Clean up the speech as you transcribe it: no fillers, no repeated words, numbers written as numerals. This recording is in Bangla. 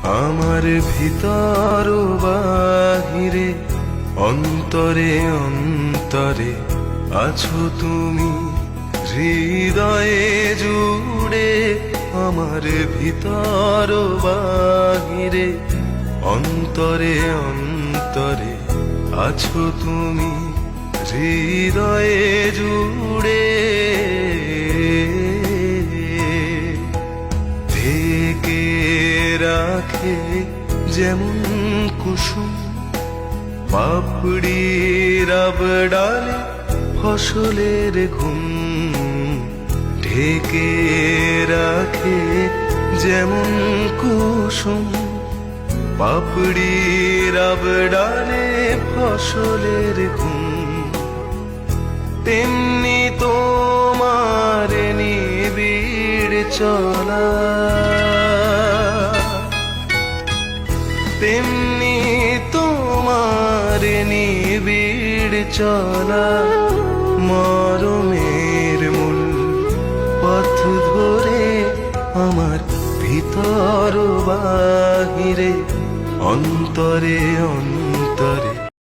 আমার ভিতর বাহিরে অন্তরে অন্তরে আছো তুমি, হৃদয়ে জুড়ে। আমার ভিতর বাহিরে অন্তরে অন্তরে আছো তুমি, হৃদয়ে জুড়ে। ঢেকে রাখে যেমন কুসুম পাপড়ির ডালে ফসলের ঘুম। ঢেকে রাখে যেমন কুসুম পাপড়ির ডালে ফসলের ঘুম। তেমনি তোমার নিবিড় চলা, তেমনি তোমার নিবিড় চলা। মরমের মূল পথ ধরে আমার ভিতর বাহিরে অন্তরে অন্তরে